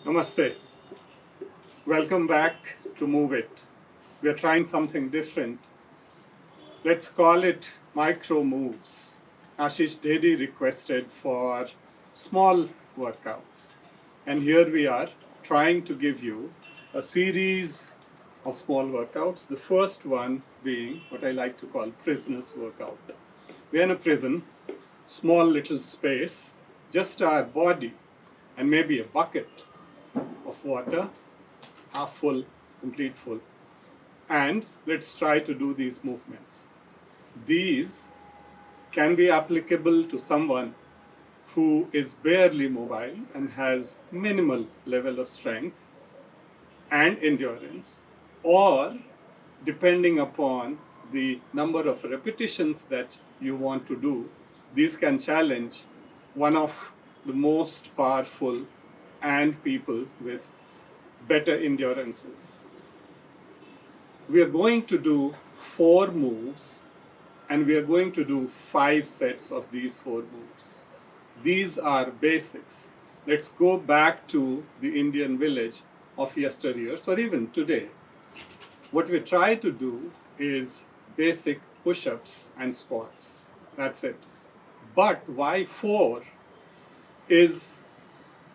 Namaste. Welcome back to Move It. We are trying something different. Let's call it micro moves. Ashish Dedi requested for small workouts. And here we are trying to give you a series of small workouts. The first one being what I like to call prisoner's workout. We're in a prison, small little space, just our body and maybe a bucket of water, half full, complete full. And let's try to do these movements. These can be applicable to someone who is barely mobile and has minimal level of strength and endurance, or depending upon the number of repetitions that you want to do, these can challenge one of the most powerful and people with better endurances. We are going to do 4 moves and we are going to do 5 sets of these 4 moves. These are basics. Let's go back to the Indian village of yesteryears or even today. What we try to do is basic push-ups and squats. That's it. But why 4 is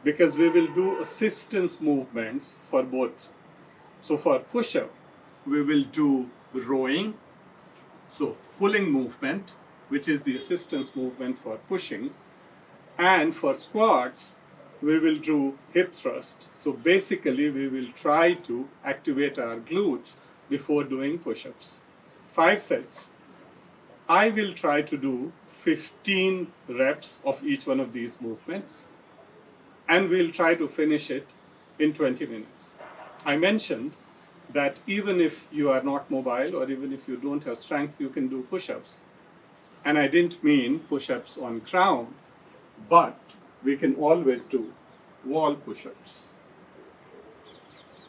because we will do assistance movements for both. So for push-up, we will do rowing, so pulling movement, which is the assistance movement for pushing. And for squats, we will do hip thrust. So basically, we will try to activate our glutes before doing push-ups. 5 sets. I will try to do 15 reps of each one of these movements, and we'll try to finish it in 20 minutes. I mentioned that even if you are not mobile or even if you don't have strength, you can do push-ups. And I didn't mean push-ups on ground, but we can always do wall push-ups.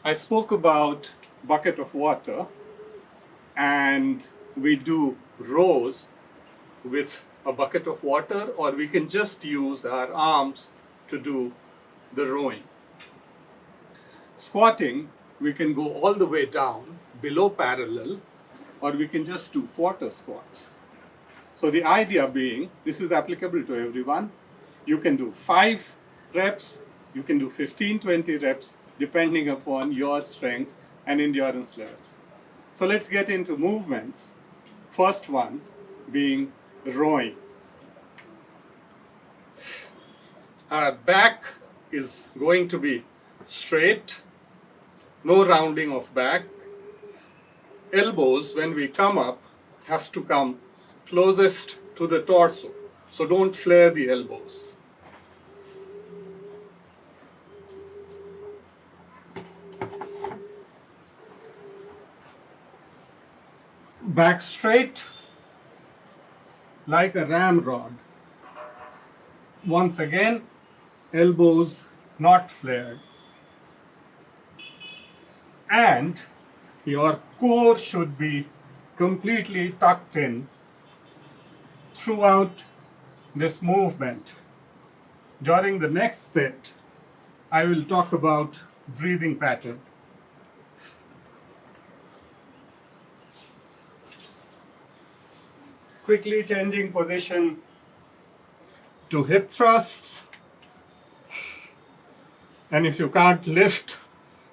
I spoke about bucket of water, and we do rows with a bucket of water, or we can just use our arms to do the rowing. Squatting, we can go all the way down below parallel, or we can just do quarter squats. So the idea being, this is applicable to everyone. You can do 5 reps, you can do 15, 20 reps, depending upon your strength and endurance levels. So let's get into movements. First one being rowing. Our back is going to be straight, no rounding of back. Elbows, when we come up, have to come closest to the torso. So don't flare the elbows. Back straight, like a ramrod. Once again, elbows not flared. And your core should be completely tucked in throughout this movement. During the next set, I will talk about breathing pattern. Quickly changing position to hip thrusts. And if you can't lift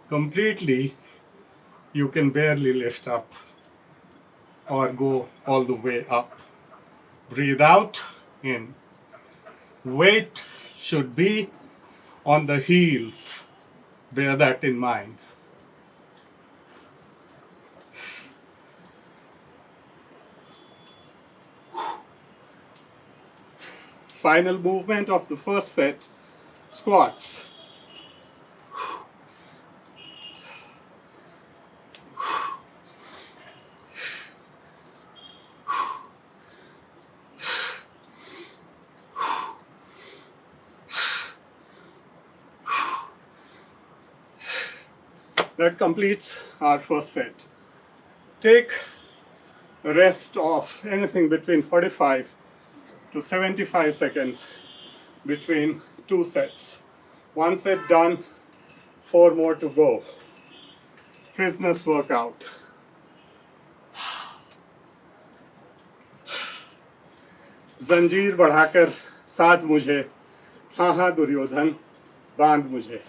completely, you can barely lift up or go all the way up. Breathe out, in. Weight should be on the heels. Bear that in mind. Final movement of the first set, squats. That completes our first set. Take a rest of anything between 45 to 75 seconds between 2 sets. 1 set done, 4 more to go. Prisoners workout. जंजीर बढ़ाकर साथ मुझे, हाँ हाँ दुर्योधन बांध मुझे.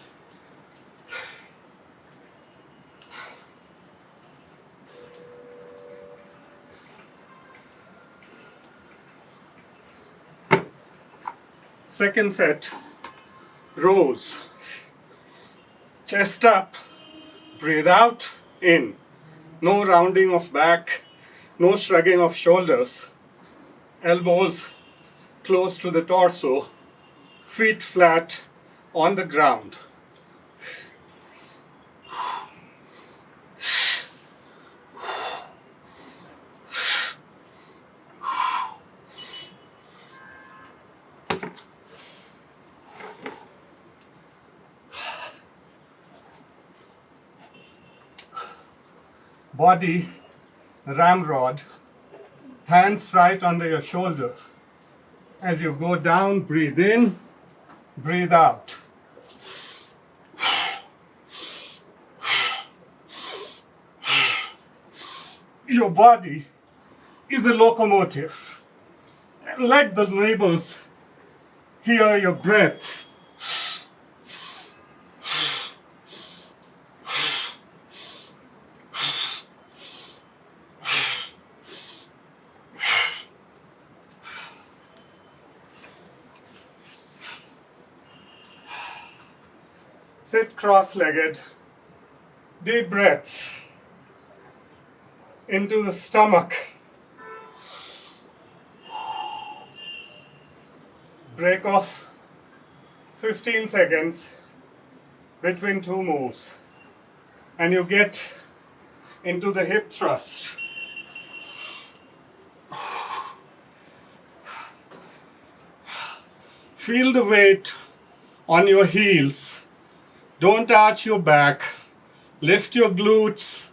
Second set, rows. Chest up, breathe out, in. No rounding of back, no shrugging of shoulders. Elbows close to the torso, feet flat on the ground. Body ramrod, hands right under your shoulder. As you go down, breathe in, breathe out. Your body is a locomotive. Let the neighbors hear your breath. Sit cross-legged, deep breaths into the stomach. Break off 15 seconds between two moves and you get into the hip thrust. Feel the weight on your heels. Don't arch your back. Lift your glutes,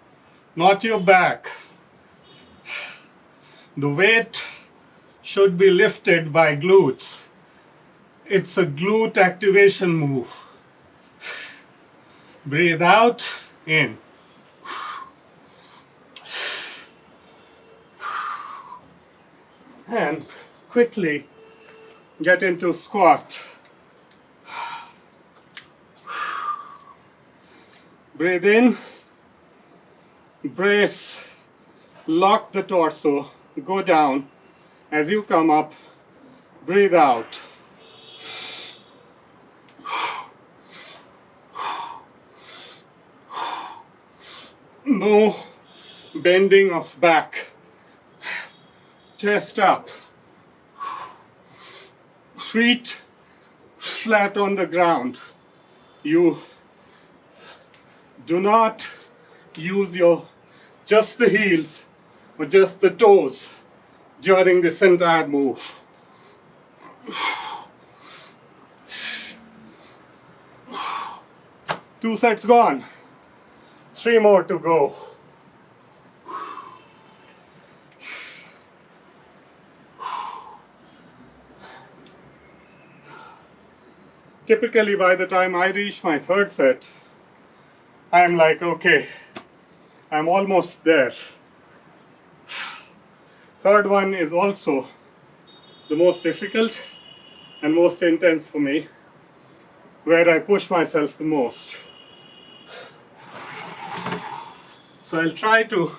not your back. The weight should be lifted by glutes. It's a glute activation move. Breathe out, in. And quickly get into squat. Breathe in, brace, lock the torso, go down. As you come up, breathe out. No bending of back. Chest up. Feet flat on the ground. You do not use just the heels or just the toes during this entire move. Two sets gone. 3 more to go. Typically, by the time I reach my third set, I'm like, okay, I'm almost there. Third one is also the most difficult and most intense for me, where I push myself the most. So I'll try to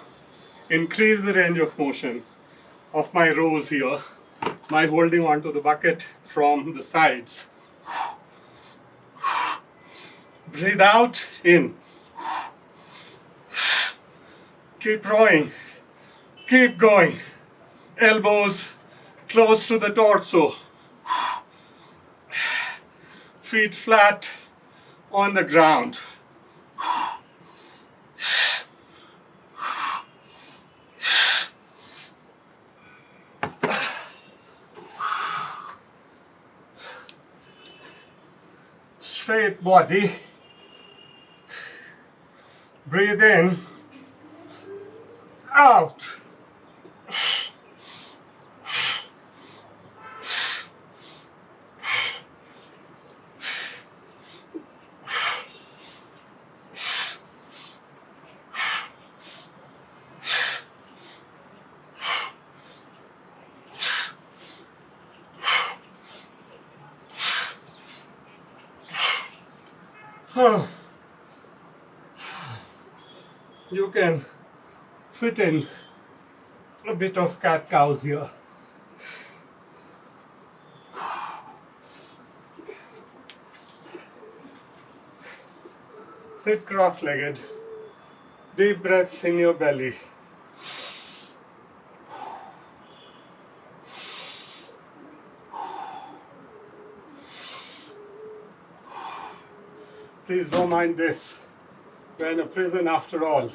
increase the range of motion of my rows here by holding onto the bucket from the sides. Breathe out, in. Keep rowing. Keep going. Elbows close to the torso. Feet flat on the ground. Straight body. Breathe in, out. You can fit in a bit of cat cows here. Sit cross-legged. Deep breaths in your belly. Please don't mind this. We're in a prison after all.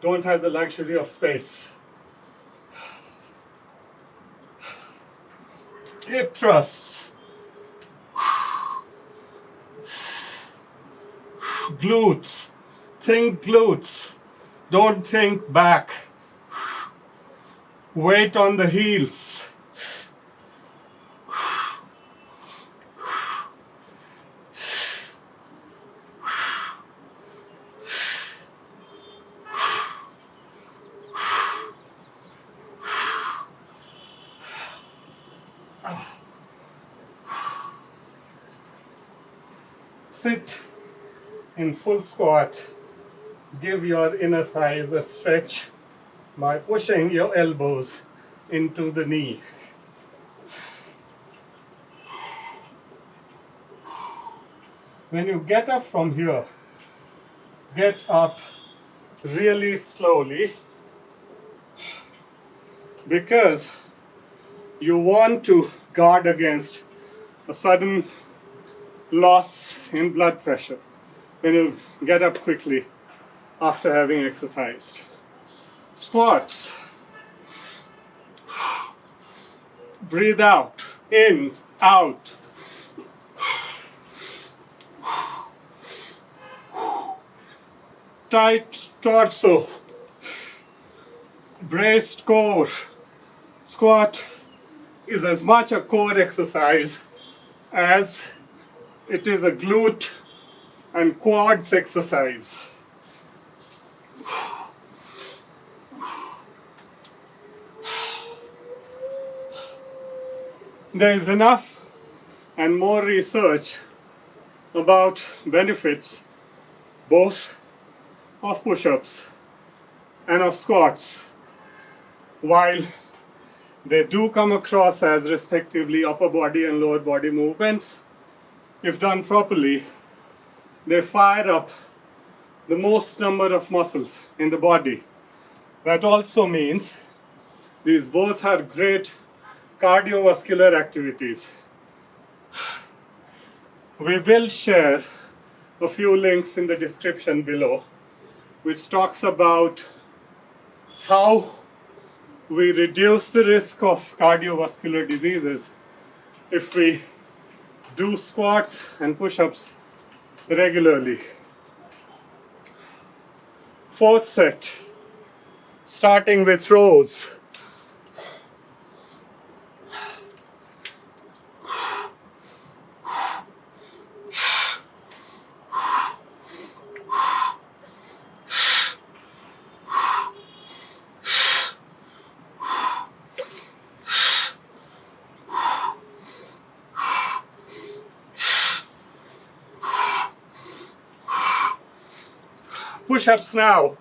Don't have the luxury of space. Hip thrusts. Glutes. Think glutes. Don't think back. Weight on the heels. Sit in full squat. Give your inner thighs a stretch by pushing your elbows into the knee. When you get up from here, get up really slowly because you want to guard against a sudden loss in blood pressure when you get up quickly after having exercised. Squats. Breathe out, in, out. Tight torso, braced core. Squat is as much a core exercise as it is a glute and quads exercise. There is enough and more research about benefits both of push-ups and of squats. While they do come across as respectively upper body and lower body movements, if done properly, they fire up the most number of muscles in the body. That also means these both are great cardiovascular activities. We will share a few links in the description below, which talks about how we reduce the risk of cardiovascular diseases if we do squats and push-ups regularly. Fourth set, starting with rows. Push-ups now.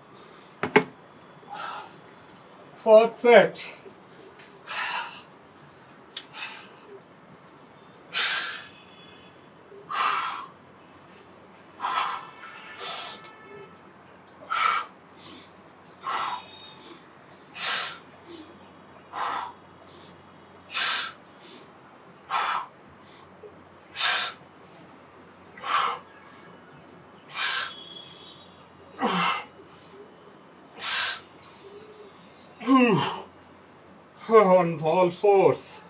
Fourth set. On all fours.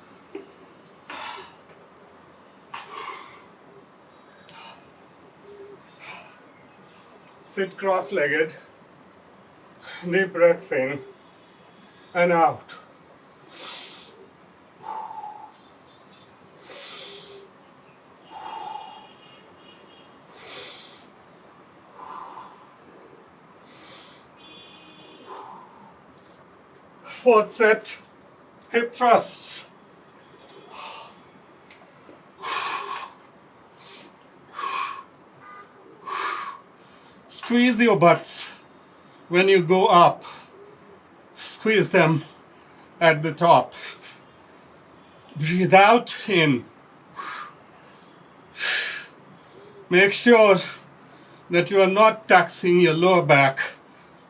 Sit cross-legged, deep breaths in and out. Fourth set, hip thrusts. Squeeze your butts when you go up. Squeeze them at the top. Breathe out in. Make sure that you are not taxing your lower back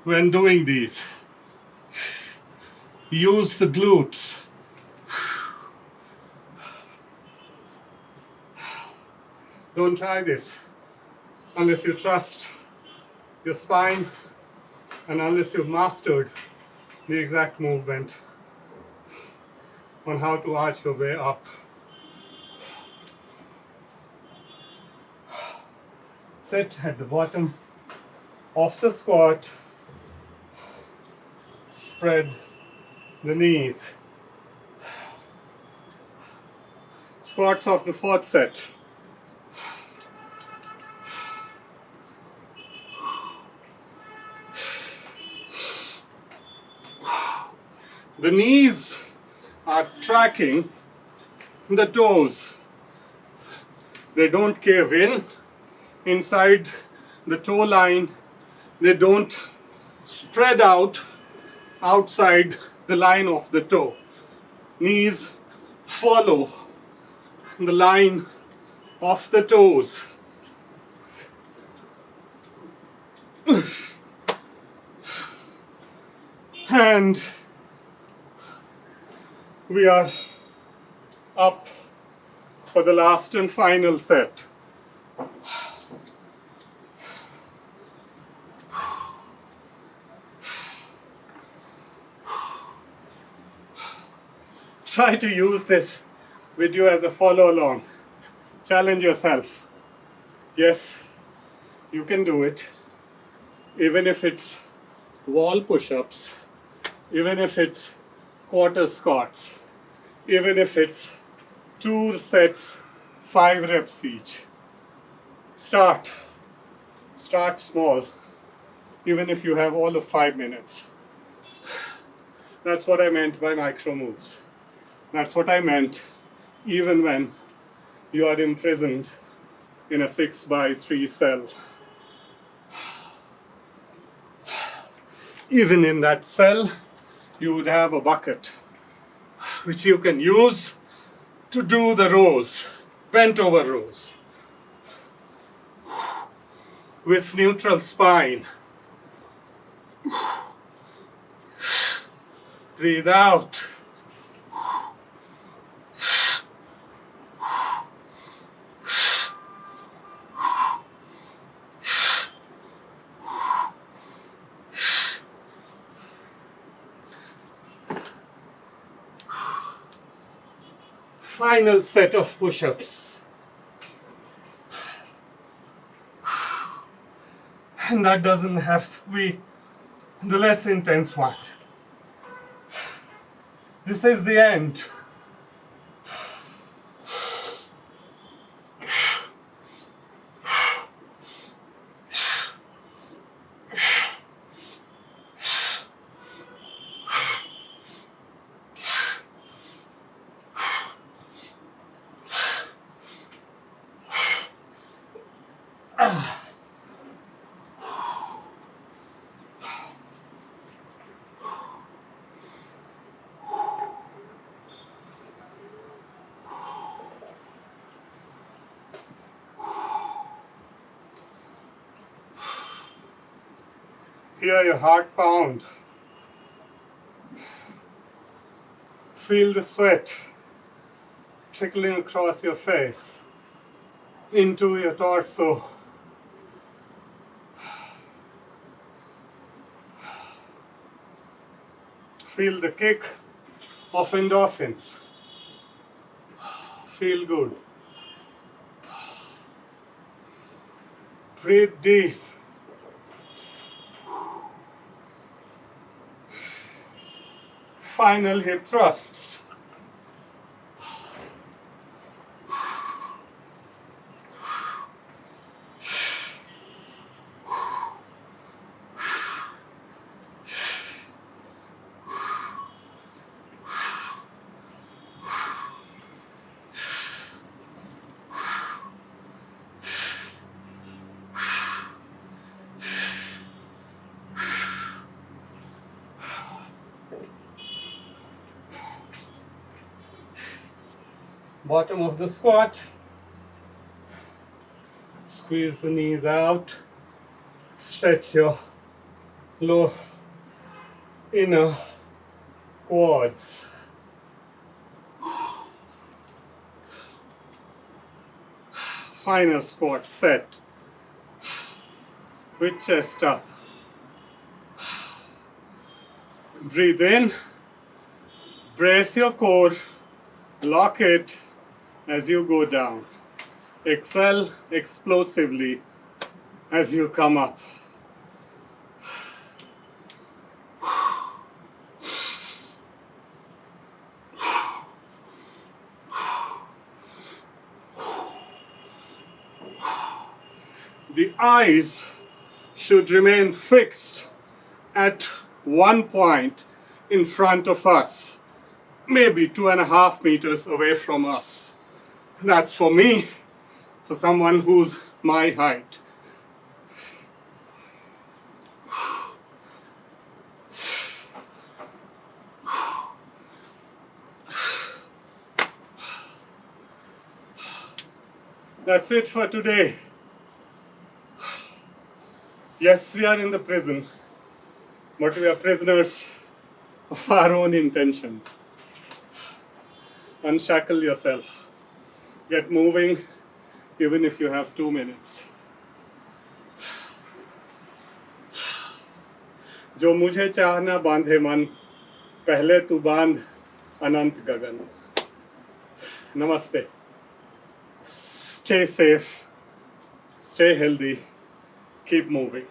when doing these. Use the glutes. Don't try this unless you trust your spine and unless you've mastered the exact movement on how to arch your way up. Sit at the bottom of the squat. Spread the knees. Squats of the fourth set. The knees are tracking the toes. They don't cave in inside the toe line. They don't spread out outside the line of the toe. Knees follow the line of the toes. And we are up for the last and final set. Try to use this video as a follow along. Challenge yourself. Yes, you can do it. Even if it's wall push-ups, even if it's quarter squats, even if it's 2 sets, 5 reps each. Start small, even if you have all of 5 minutes. That's what I meant by micro moves. That's what I meant even when you are imprisoned in a 6x3 cell. Even in that cell, you would have a bucket which you can use to do the rows, bent over rows, with neutral spine. Breathe out. Final set of push-ups. And that doesn't have to be the less intense one. This is the end. Hear your heart pound. Feel the sweat trickling across your face into your torso. Feel the kick of endorphins. Feel good. Breathe deep. Final hip thrusts. bottom of the squat. Squeeze the knees out. Stretch your lower inner quads. Final squat set with chest up. Breathe in, brace your core, lock it as you go down. Exhale explosively as you come up. The eyes should remain fixed at one point in front of us, maybe 2.5 meters away from us. That's for me, for someone who's my height. That's it for today. Yes, we are in the prison, but we are prisoners of our own intentions. Unshackle yourself. Get moving, even if you have 2 minutes. जो मुझे चाहना बांधे मन, पहले तू बांध अनंत गगन. Namaste. Stay safe, stay healthy, keep moving.